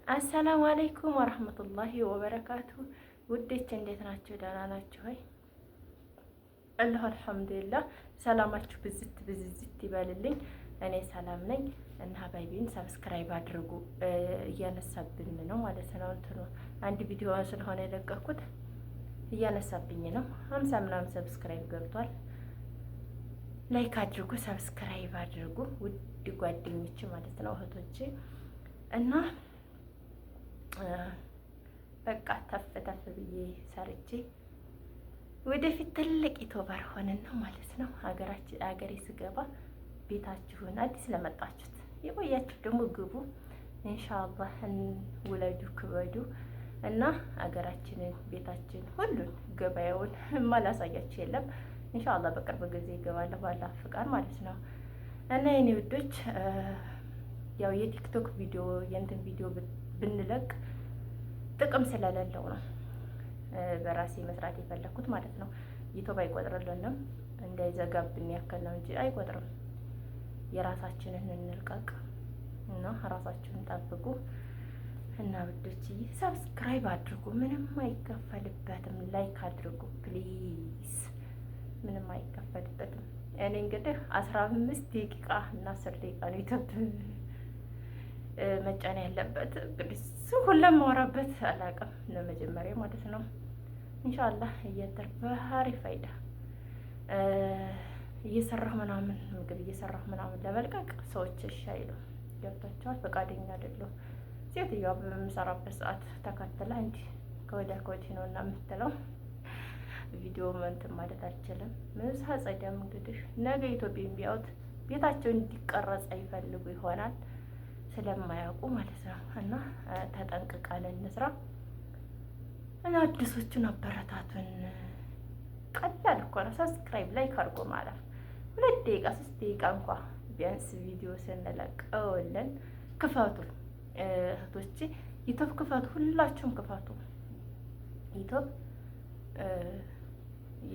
አሰላሙ አለይኩም ወረህመቱላሂ ወበረካቱ። ውዴች እንዴት ናቸው? ደህና ናቸው ወይ? አላህ አልሐምዱሊላህ። ሰላማችሁ ብዝት ብዝዝት ይበልልኝ። እኔ ሰላም ነኝ እና ሀባይቢን ሰብስክራይብ አድርጉ። እያነሳብን ነው ማለት ነው። እንትኑ አንድ ቪዲዮ ስለሆነ የለቀኩት እያነሳብኝ ነው። 50 ምናምን ሰብስክራይብ ገብቷል። ላይክ አድርጉ፣ ሰብስክራይብ አድርጉ ውድ ጓደኞች ማለት ነው እህቶቼ እና በቃ ተፍ ተፍ ብዬ ሰርቼ ወደፊት ትልቅ ዩቲዩበር ሆነን ነው ማለት ነው። ሀገሬ ስገባ ቤታችሁን አዲስ ለመጣችሁት የቆያችሁ ደግሞ ግቡ ኢንሻአላህ፣ ውለዱ ክበዱ እና ሀገራችንን ቤታችን ሁሉን ገበያውን ማላሳያችሁ የለም። ኢንሻአላህ በቅርብ ጊዜ ይገባለሁ ባላህ ፍቃድ ማለት ነው። እና የኔ ውዶች ያው የቲክቶክ ቪዲዮ የእንትን ቪዲዮ ብንለቅ ጥቅም ስለሌለው ነው በራሴ መስራት የፈለኩት ማለት ነው። ዩቲዩብ አይቆጥርልንም እንዳይዘጋብን ያክል ነው እንጂ አይቆጥርም። የራሳችንን እንልቀቅ እና ራሳችንን ጠብቁ እና ውዶች ሰብስክራይብ አድርጉ፣ ምንም አይከፈልበትም። ላይክ አድርጉ ፕሊዝ፣ ምንም አይከፈልበትም። እኔ እንግዲህ 15 ደቂቃ እና 10 ደቂቃ ነው ዩቲዩብ መጫን ያለበት። እንግዲህ ሁሉም ማወራበት አላውቅም ለመጀመሪያ ማለት ነው። ኢንሻአላህ እየተርባሪ ፋይዳ እየሰራሁ ምናምን ምግብ እየሰራሁ ምናምን ለመልቀቅ ሰዎች እሺ አይሉም። ገብታችኋል? ፈቃደኛ አይደሉም። ሴትዮዋ በምሰራበት ሰዓት ተከትላ እንጂ ከወዲያ ከወዲህ ነው እና የምትለው ቪዲዮ እንትን ማለት አልችልም። ምሳ ጸደም እንግዲህ ነገ ኢትዮጵያ ቢያዩት ቤታቸው እንዲቀረጽ አይፈልጉ ይሆናል ስለማያውቁ ማለት ነው። እና ተጠንቅቀን እንስራ እና አዲሶቹን አበረታቱን። ቀላል እኮ ነው። ሰብስክራይብ ላይክ አድርጎ ማለት 2 ደቂቃ 3 ደቂቃ እንኳ ቢያንስ ቪዲዮ ስንለቀውልን ክፈቱ እህቶቼ፣ ዩቲዩብ ክፈቱ፣ ሁላችሁም ክፈቱ። ዩቲዩብ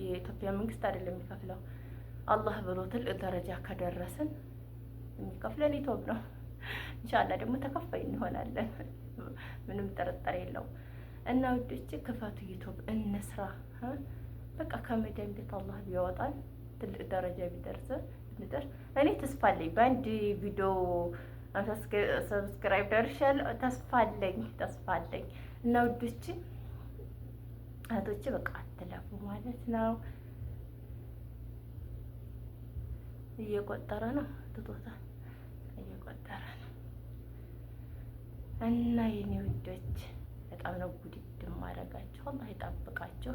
የኢትዮጵያ መንግስት አይደለም የሚከፍለው። አላህ ብሎ ትልቅ ደረጃ ከደረስን የሚከፍለን ዩቲዩብ ነው። ኢንሻአላህ ደግሞ ተከፋይ እንሆናለን፣ ምንም ጥርጥር የለው። እና ውዶቼ ክፈቱ ዩቲዩብ እንስራ። በቃ ከመዳን ቤት አላህ ቢያወጣን ትልቅ ደረጃ ቢደርስ እኔ ተስፋ አለኝ። በአንድ ቪዲዮ ሰብስክራይብ ደርሻለሁ። ተስፋ አለኝ እና ውዶቼ እህቶቼ በቃ አትለፉ ማለት ነው። እየቆጠረ ነው ትቶታል፣ እየቆጠረ ነው። እና የኔ ውዶች በጣም ነው ጉድድ ማረጋችሁ። አላህ ይጠብቃችሁ።